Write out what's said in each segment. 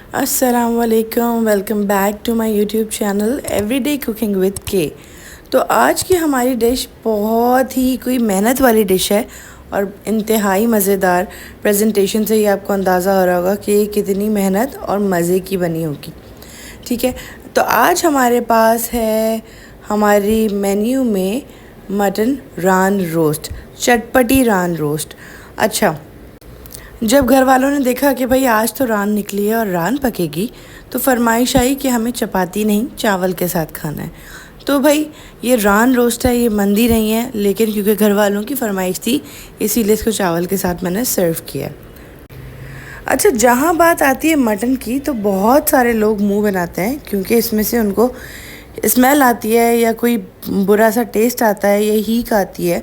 अस्सलाम वालेकुम, welcome back to my YouTube channel everyday cooking with K. तो आज की हमारी डिश बहुत ही कोई मेहनत वाली डिश है और इंतहाई मज़ेदार। प्रेजेंटेशन से ही आपको अंदाज़ा हो रहा होगा कि ये कितनी मेहनत और मज़े की बनी होगी। ठीक है, तो आज हमारे पास है हमारी मेन्यू में मटन रान रोस्ट, चटपटी रान रोस्ट। अच्छा, जब घर वालों ने देखा कि भाई आज तो रान निकली है और रान पकेगी, तो फरमाइश आई कि हमें चपाती नहीं चावल के साथ खाना है। तो भाई ये रान रोस्ट है, ये मंदी नहीं है, लेकिन क्योंकि घर वालों की फरमाइश थी इसीलिए इसको चावल के साथ मैंने सर्व किया। अच्छा, जहाँ बात आती है मटन की तो बहुत सारे लोग मुंह बनाते हैं क्योंकि इसमें से उनको स्मेल आती है या कोई बुरा सा टेस्ट आता है या हीक आती है।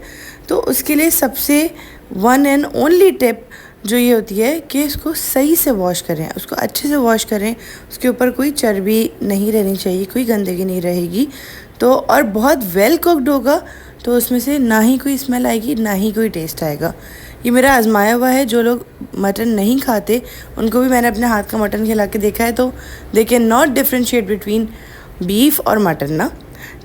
तो उसके लिए सबसे वन एंड ओनली टिप जो ये होती है कि इसको सही से वॉश करें, उसको अच्छे से वॉश करें। उसके ऊपर कोई चर्बी नहीं रहनी चाहिए, कोई गंदगी नहीं रहेगी। तो और बहुत वेल कुक्ड होगा तो उसमें से ना ही कोई स्मेल आएगी ना ही कोई टेस्ट आएगा। ये मेरा आजमाया हुआ है। जो लोग मटन नहीं खाते उनको भी मैंने अपने हाथ का मटन खिला के देखा है, तो they can not differentiate between beef और मटन ना।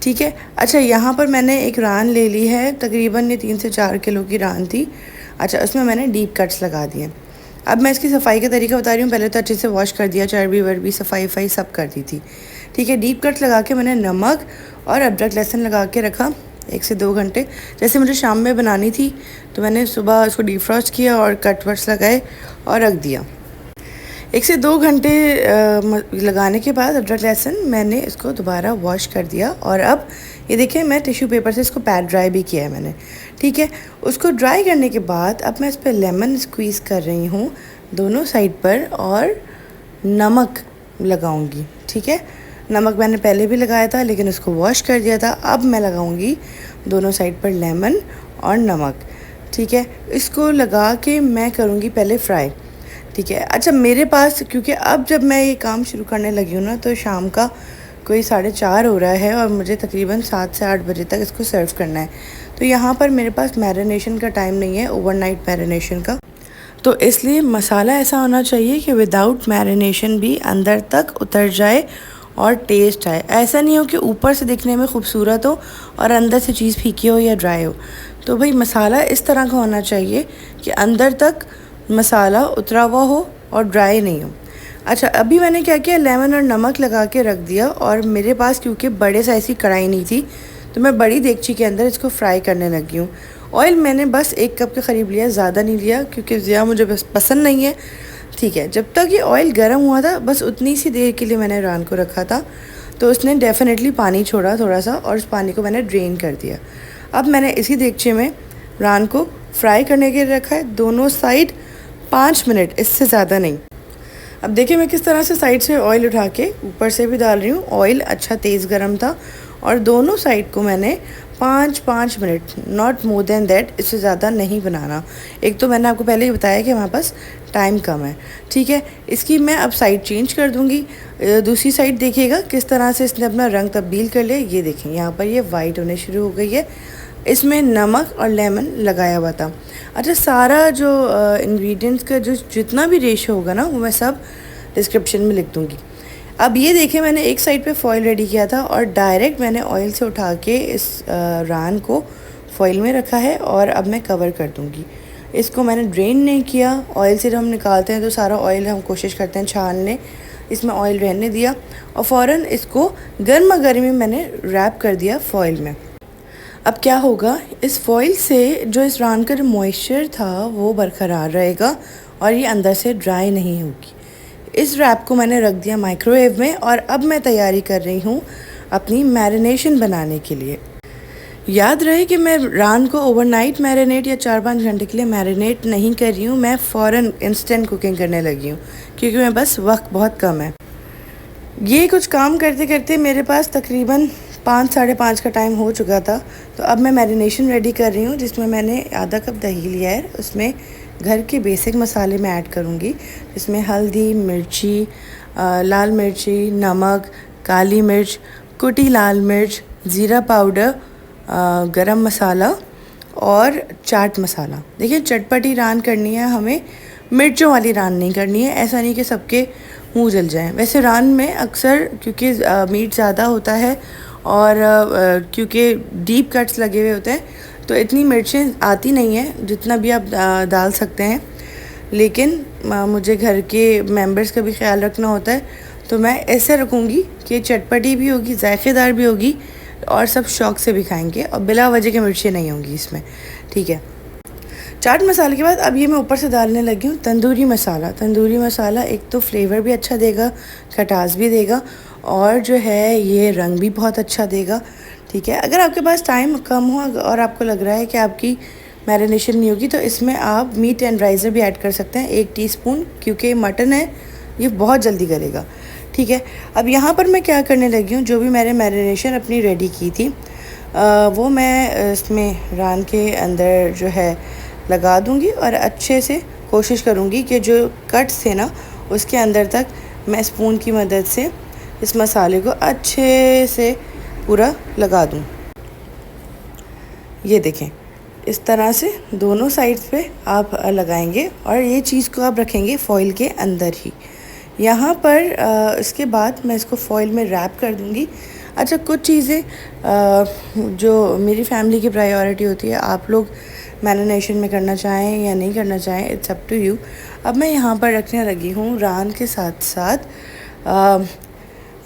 ठीक है। अच्छा, यहाँ पर मैंने एक रान ले ली है, तकरीबन ये 3 से 4 किलो की रान थी। अच्छा, उसमें मैंने डीप कट्स लगा दिए। अब मैं इसकी सफाई का तरीका बता रही हूँ। पहले तो अच्छे से वॉश कर दिया, चर्बी वर्बी सफाई सब कर दी थी। ठीक है, डीप कट्स लगा के मैंने नमक और अदरक लहसुन लगा के रखा 1 से 2 घंटे। जैसे मुझे शाम में बनानी थी तो मैंने सुबह उसको डीप फ्रॉस्ट किया और कट वट्स लगाए और रख दिया। 1 से 2 घंटे लगाने के बाद अदरक लहसुन मैंने इसको दोबारा वॉश कर दिया। और अब ये देखिए, मैं टिश्यू पेपर से इसको पैड ड्राई भी किया है मैंने। ठीक है, उसको ड्राई करने के बाद अब मैं इस पर लेमन स्क्वीज़ कर रही हूँ दोनों साइड पर और नमक लगाऊंगी। ठीक है, नमक मैंने पहले भी लगाया था लेकिन उसको वॉश कर दिया था। अब मैं लगाऊंगी दोनों साइड पर लेमन और नमक। ठीक है, इसको लगा के मैं करूँगी पहले फ्राई। ठीक है। अच्छा, मेरे पास क्योंकि अब जब मैं ये काम शुरू करने लगी हूँ ना तो शाम का कोई 4:30 हो रहा है और मुझे तकरीबन 7 से 8 बजे तक इसको सर्व करना है। तो यहाँ पर मेरे पास मैरिनेशन का टाइम नहीं है, ओवरनाइट मैरिनेशन का। तो इसलिए मसाला ऐसा होना चाहिए कि विदाउट मैरिनेशन भी अंदर तक उतर जाए और टेस्ट आए। ऐसा नहीं हो कि ऊपर से दिखने में खूबसूरत हो और अंदर से चीज़ फीकी हो या ड्राई हो। तो भाई मसाला इस तरह का होना चाहिए कि अंदर तक मसाला उतरा हुआ हो और ड्राई नहीं हो। अच्छा, अभी मैंने क्या किया, लेमन और नमक लगा के रख दिया। और मेरे पास क्योंकि बड़े साइज़ की कढ़ाई नहीं थी तो मैं बड़ी देगची के अंदर इसको फ्राई करने लगी हूँ। ऑयल मैंने बस 1 कप के करीब लिया, ज़्यादा नहीं लिया क्योंकि ज़्यादा मुझे बस पसंद नहीं है। ठीक है, जब तक ये ऑयल गर्म हुआ था बस उतनी सी देर के लिए मैंने रान को रखा था, तो उसने डेफिनेटली पानी छोड़ा थोड़ा सा और उस पानी को मैंने ड्रेन कर दिया। अब मैंने इसी देगचे में रान को फ्राई करने के लिए रखा है, दोनों साइड 5 मिनट, इससे ज़्यादा नहीं। अब देखिए मैं किस तरह से साइड से ऑयल उठा के ऊपर से भी डाल रही हूँ। ऑयल अच्छा तेज़ गर्म था और दोनों साइड को मैंने 5 minute, not more than that, इससे ज़्यादा नहीं बनाना। एक तो मैंने आपको पहले ही बताया कि हमारे पास टाइम कम है। ठीक है, इसकी मैं अब साइड चेंज कर दूँगी। दूसरी साइड देखिएगा किस तरह से इसने अपना रंग तब्दील कर लिया। ये देखें, यहाँ पर ये वाइट होने शुरू हो गई है। इसमें नमक और लेमन लगाया हुआ था। अच्छा, सारा जो इंग्रेडिएंट्स का जो जितना भी रेशो होगा ना वो मैं सब डिस्क्रिप्शन में लिख दूँगी। अब ये देखें, मैंने एक साइड पे फॉइल रेडी किया था और डायरेक्ट मैंने ऑयल से उठा के इस रान को फॉइल में रखा है और अब मैं कवर कर दूँगी। इसको मैंने ड्रेन नहीं किया। ऑयल से जब हम निकालते हैं तो सारा ऑयल हम कोशिश करते हैं छान लें, इसमें ऑयल रहने दिया और फ़ौरन इसको गर्मा गर्मी मैंने रैप कर दिया फॉइल में। अब क्या होगा, इस फॉइल से जो इस रान का जो मॉइस्चर था वो बरकरार रहेगा और ये अंदर से ड्राई नहीं होगी। इस रैप को मैंने रख दिया माइक्रोवेव में और अब मैं तैयारी कर रही हूँ अपनी मैरिनेशन बनाने के लिए। याद रहे कि मैं रान को ओवरनाइट मैरिनेट या 4-5 घंटे के लिए मैरिनेट नहीं कर रही हूँ, मैं फ़ौरन इंस्टेंट कुकिंग करने लगी हूँ क्योंकि मैं बस वक्त बहुत कम है। ये कुछ काम करते करते मेरे पास तकरीबन 5-5:30 का टाइम हो चुका था। तो अब मैं मैरिनेशन रेडी कर रही हूँ जिसमें मैंने आधा कप दही लिया है। उसमें घर के बेसिक मसाले मैं ऐड करूँगी, जिसमें हल्दी, मिर्ची, लाल मिर्ची, नमक, काली मिर्च, कुटी लाल मिर्च, ज़ीरा पाउडर, गरम मसाला और चाट मसाला। देखिए, चटपटी रान करनी है हमें, मिर्चों वाली रान नहीं करनी है, ऐसा नहीं कि सबके मुंह जल जाएं। वैसे रान में अक्सर क्योंकि मीट ज़्यादा होता है और क्योंकि डीप कट्स लगे हुए होते हैं तो इतनी मिर्चें आती नहीं हैं, जितना भी आप डाल सकते हैं। लेकिन मुझे घर के मेंबर्स का भी ख्याल रखना होता है, तो मैं ऐसे रखूँगी कि चटपटी भी होगी, जायकेदार भी होगी और सब शौक़ से भी खाएंगे और बिला वजह की मिर्चें नहीं होंगी इसमें। ठीक है, चाट मसाले के बाद अब ये मैं ऊपर से डालने लगी हूँ तंदूरी मसाला। तंदूरी मसाला एक तो फ्लेवर भी अच्छा देगा, खटास भी देगा और जो है ये रंग भी बहुत अच्छा देगा। ठीक है, अगर आपके पास टाइम कम हो और आपको लग रहा है कि आपकी मैरिनेशन नहीं होगी तो इसमें आप मीट टेंडराइज़र भी ऐड कर सकते हैं 1 टीस्पून, क्योंकि मटन है ये बहुत जल्दी करेगा। ठीक है, अब यहाँ पर मैं क्या करने लगी हूँ, जो भी मैंने मैरिनेशन अपनी रेडी की थी वो मैं इसमें रान के अंदर जो है लगा दूँगी और अच्छे से कोशिश करूँगी कि जो कट्स थे ना उसके अंदर तक मैं स्पून की मदद से इस मसाले को अच्छे से पूरा लगा दूँ। ये देखें, इस तरह से दोनों साइड्स पे आप लगाएंगे और ये चीज़ को आप रखेंगे फॉइल के अंदर ही। यहाँ पर इसके बाद मैं इसको फॉइल में रैप कर दूँगी। अच्छा, कुछ चीज़ें जो मेरी फैमिली की प्रायोरिटी होती है, आप लोग मैरिनेशन में करना चाहें या नहीं करना चाहें, इट्स अप टू यू। अब मैं यहाँ पर रखने लगी हूँ रान के साथ साथ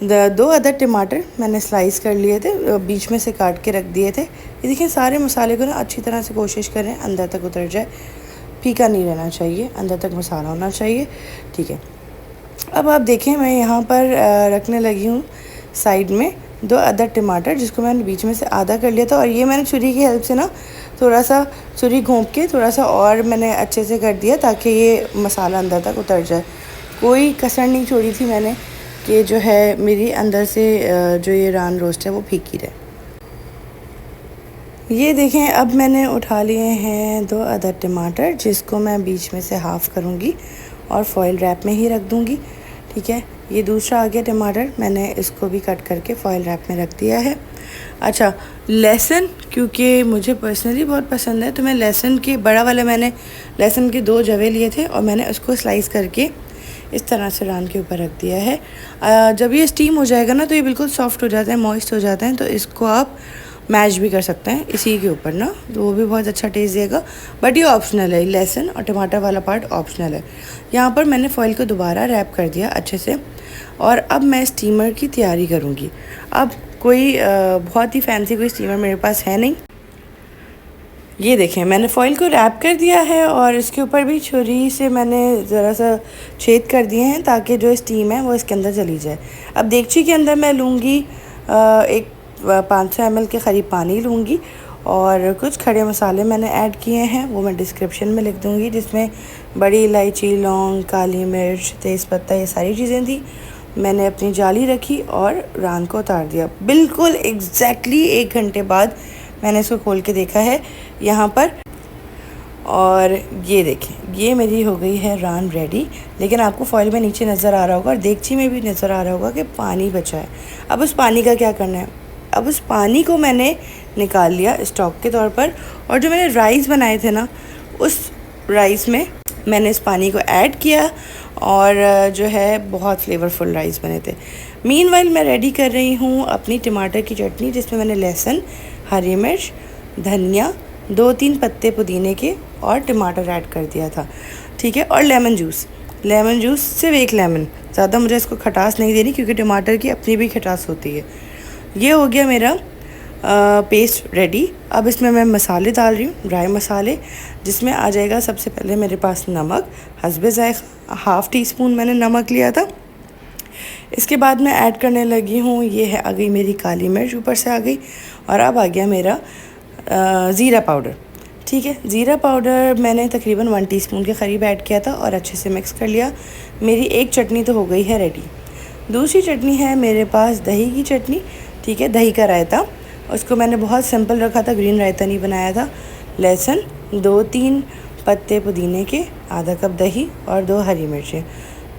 2 अदद टमाटर मैंने स्लाइस कर लिए थे, बीच में से काट के रख दिए थे। ये देखिए, सारे मसाले को ना अच्छी तरह से कोशिश करें अंदर तक उतर जाए, फीका नहीं रहना चाहिए, अंदर तक मसाला होना चाहिए। ठीक है, अब आप देखें मैं यहाँ पर रखने लगी हूँ साइड में 2 अदद टमाटर, जिसको मैंने बीच में से आधा कर लिया था और ये मैंने छुरी की हेल्प से ना थोड़ा सा छुरी घोंप के थोड़ा सा और मैंने अच्छे से कर दिया ताकि ये मसाला अंदर तक उतर जाए। कोई कसर नहीं छोड़ी थी मैंने कि जो है मेरी अंदर से जो ये रान रोस्ट है वो फीकी रहे। ये देखें, अब मैंने उठा लिए हैं 2 अदद टमाटर, जिसको मैं बीच में से हाफ़ करूँगी और फॉइल रैप में ही रख दूँगी। ठीक है, ये दूसरा आ गया टमाटर, मैंने इसको भी कट करके फॉइल रैप में रख दिया है। अच्छा, लहसुन क्योंकि मुझे पर्सनली बहुत पसंद है तो मैं लहसुन के बड़ा वाला मैंने लहसुन के 2 जवे लिए थे और मैंने उसको स्लाइस करके इस तरह से रान के ऊपर रख दिया है। जब ये स्टीम हो जाएगा ना तो ये बिल्कुल सॉफ्ट हो जाता है, मॉइस्ट हो जाता है, तो इसको आप मैश भी कर सकते हैं इसी के ऊपर ना, तो वो भी बहुत अच्छा टेस्ट देगा। बट ये ऑप्शनल है, लहसुन और टमाटर वाला पार्ट ऑप्शनल है। यहाँ पर मैंने फॉइल को दोबारा रैप कर दिया अच्छे से और अब मैं स्टीमर की तैयारी करूँगी। अब कोई बहुत ही फैंसी कोई स्टीमर मेरे पास है नहीं। ये देखें, मैंने फॉइल को रैप कर दिया है और इसके ऊपर भी छुरी से मैंने ज़रा सा छेद कर दिए हैं ताकि जो स्टीम है वो इसके अंदर चली जाए। अब देगची के अंदर मैं लूँगी एक 500 ml के करीब पानी लूँगी और कुछ खड़े मसाले मैंने ऐड किए हैं, वो मैं डिस्क्रिप्शन में लिख दूँगी, जिसमें बड़ी इलायची, लौंग, काली मिर्च, तेज़पत्ता, ये सारी चीज़ें थी। मैंने अपनी जाली रखी और रान को उतार दिया। बिल्कुल एग्जैक्टली 1 घंटे बाद मैंने इसको खोल के देखा है यहाँ पर और ये देखें, ये मेरी हो गई है रान रेडी। लेकिन आपको फॉइल में नीचे नज़र आ रहा होगा और देगची में भी नज़र आ रहा होगा कि पानी बचा है। अब उस पानी का क्या करना है, अब उस पानी को मैंने निकाल लिया स्टॉक के तौर पर और जो मैंने राइस बनाए थे ना उस राइस में मैंने इस पानी को ऐड किया और जो है बहुत फ्लेवरफुल राइस बने थे। मीनवाइल मैं रेडी कर रही हूँ अपनी टमाटर की चटनी, जिसमें मैंने लहसुन, हरी मिर्च, धनिया, 2-3 पत्ते पुदीने के और टमाटर ऐड कर दिया था। ठीक है, और लेमन जूस सिर्फ 1 लेमन, ज़्यादा मुझे इसको खटास नहीं देनी क्योंकि टमाटर की अपनी भी खटास होती है। ये हो गया मेरा पेस्ट रेडी। अब इसमें मैं मसाले डाल रही हूँ, ड्राई मसाले, जिसमें आ जाएगा सबसे पहले मेरे पास नमक, हस्बे ज़ायक़ा 1/2 टीस्पून मैंने नमक लिया था। इसके बाद मैं ऐड करने लगी हूँ, ये है आ गई मेरी काली मिर्च ऊपर से आ गई और अब आ गया मेरा ज़ीरा पाउडर। ठीक है, ज़ीरा पाउडर मैंने तकरीबन 1 टीस्पून के करीब ऐड किया था और अच्छे से मिक्स कर लिया। मेरी एक चटनी तो हो गई है रेडी। दूसरी चटनी है मेरे पास दही की चटनी। ठीक है, दही का रायता, उसको मैंने बहुत सिंपल रखा था, ग्रीन रायता नहीं बनाया था। लहसुन, 2-3 पत्ते पुदीने के, आधा कप दही और 2 हरी मिर्चें,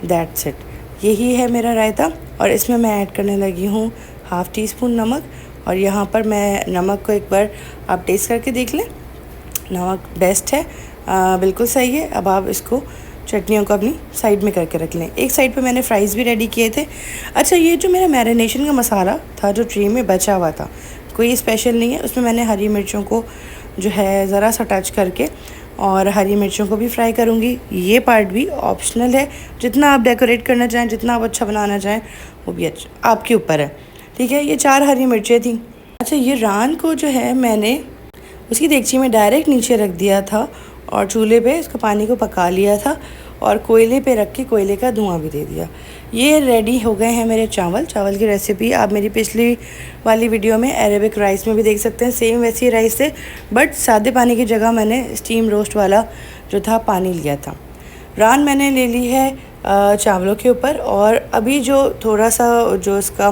दैट्स इट। यही है मेरा रायता और इसमें मैं ऐड करने लगी हूँ 1/2 टीस्पून नमक और यहाँ पर मैं नमक को एक बार आप टेस्ट करके देख लें, नमक बेस्ट है, बिल्कुल सही है। अब आप इसको चटनियों को अपनी साइड में करके रख लें। एक साइड पे मैंने फ्राइज़ भी रेडी किए थे। अच्छा, ये जो मेरा मैरिनेशन का मसाला था जो ट्रे में बचा हुआ था, कोई स्पेशल नहीं है, उसमें मैंने हरी मिर्चों को जो है ज़रा सा टच करके और हरी मिर्चों को भी फ्राई करूँगी। ये पार्ट भी ऑप्शनल है, जितना आप डेकोरेट करना चाहें, जितना आप अच्छा बनाना चाहें वो भी अच्छा आपके ऊपर है, ठीक है। ये 4 हरी मिर्चें थी। अच्छा, ये रान को जो है मैंने उसकी देगची में डायरेक्ट नीचे रख दिया था और चूल्हे पे इसको पानी को पका लिया था और कोयले पे रख के कोयले का धुआं भी दे दिया। ये रेडी हो गए हैं मेरे चावल की रेसिपी आप मेरी पिछली वाली वीडियो में अरेबिक राइस में भी देख सकते हैं। सेम वैसी राइस से, बट सादे पानी की जगह मैंने स्टीम रोस्ट वाला जो था पानी लिया था। रान मैंने ले ली है चावलों के ऊपर, और अभी जो थोड़ा सा जो इसका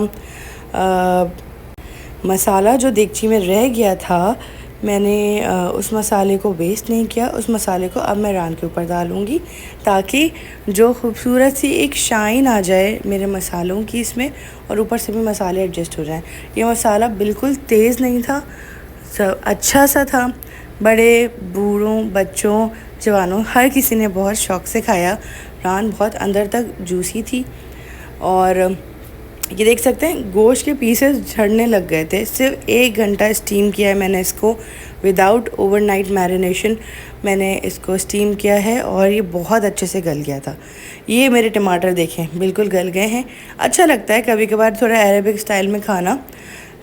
मसाला जो देगची में रह गया था, मैंने उस मसाले को वेस्ट नहीं किया। उस मसाले को अब मैं रान के ऊपर डालूँगी ताकि जो खूबसूरत सी एक शाइन आ जाए मेरे मसालों की इसमें, और ऊपर से भी मसाले एडजस्ट हो जाएं। ये मसाला बिल्कुल तेज़ नहीं था, सब अच्छा सा था। बड़े बूढ़ों, बच्चों, जवानों, हर किसी ने बहुत शौक़ से खाया। रान बहुत अंदर तक जूसी थी और ये देख सकते हैं गोश्त के पीसेस झड़ने लग गए थे। सिर्फ 1 घंटा स्टीम किया है मैंने इसको, विदाउट ओवरनाइट मैरिनेशन मैंने इसको स्टीम किया है और ये बहुत अच्छे से गल गया था। ये मेरे टमाटर देखें बिल्कुल गल गए हैं। अच्छा लगता है कभी कभार थोड़ा अरेबिक स्टाइल में खाना,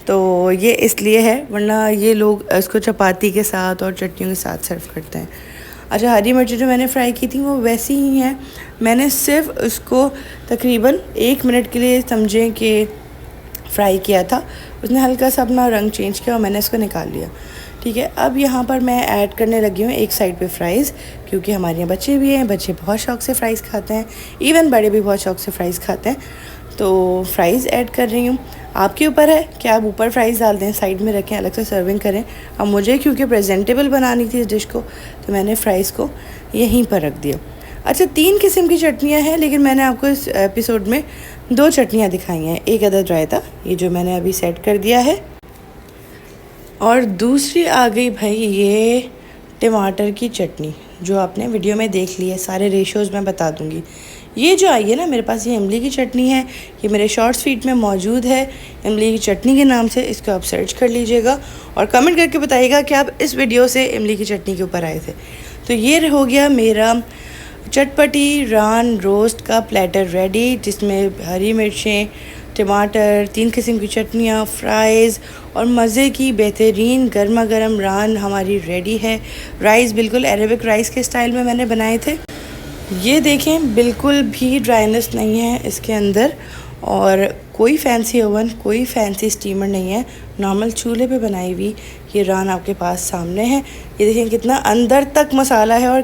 तो ये इसलिए है, वरना ये लोग इसको चपाती के साथ और चटनियों के साथ सर्व करते हैं। अच्छा, हरी मिर्ची जो मैंने फ्राई की थी वो वैसी ही हैं। मैंने सिर्फ उसको तकरीबन 1 मिनट के लिए समझें कि फ्राई किया था। उसने हल्का सा अपना रंग चेंज किया और मैंने इसको निकाल लिया, ठीक है। अब यहाँ पर मैं ऐड करने लगी हूँ एक साइड पे फ्राइज़, क्योंकि हमारे यहाँ बच्चे भी हैं, बच्चे बहुत शौक़ से फ़्राइज़ खाते हैं, इवन बड़े भी बहुत शौक़ से फ़्राइज़ खाते हैं। तो फ्राइज़ ऐड कर रही हूँ। आपके ऊपर है कि आप ऊपर फ्राइज़ डाल दें, साइड में रखें, अलग से सर्विंग करें। अब मुझे क्योंकि प्रेजेंटेबल बनानी थी इस डिश को, तो मैंने फ़्राइज़ को यहीं पर रख दिया। अच्छा, 3 किस्म की चटनियाँ हैं, लेकिन मैंने आपको इस एपिसोड में 2 चटनियाँ दिखाई हैं। एक अदद रायता, ये जो मैंने अभी सेट कर दिया है, और दूसरी आ गई भाई ये टमाटर की चटनी, जो आपने वीडियो में देख ली है। सारे रेशोज़ मैं बता दूँगी। ये जो आई है ना मेरे पास, ये इमली की चटनी है। ये मेरे शॉर्ट्स फीड में मौजूद है इमली की चटनी के नाम से। इसको आप सर्च कर लीजिएगा और कमेंट करके बताइएगा कि आप इस वीडियो से इमली की चटनी के ऊपर आए थे। तो ये हो गया मेरा चटपटी रान रोस्ट का प्लेटर रेडी, जिसमें हरी मिर्चें, टमाटर, 3 किस्म की चटनियाँ, फ्राइज़ और मज़े की बेहतरीन गर्मा गर्म रान हमारी रेडी है। राइस बिल्कुल अरेबिक राइस के स्टाइल में मैंने बनाए थे। ये देखें बिल्कुल भी ड्राइनेस नहीं है इसके अंदर, और कोई फैंसी ओवन, कोई फैंसी स्टीमर नहीं है, नॉर्मल चूल्हे पे बनाई हुई ये रान आपके पास सामने है। ये देखें कितना अंदर तक मसाला है और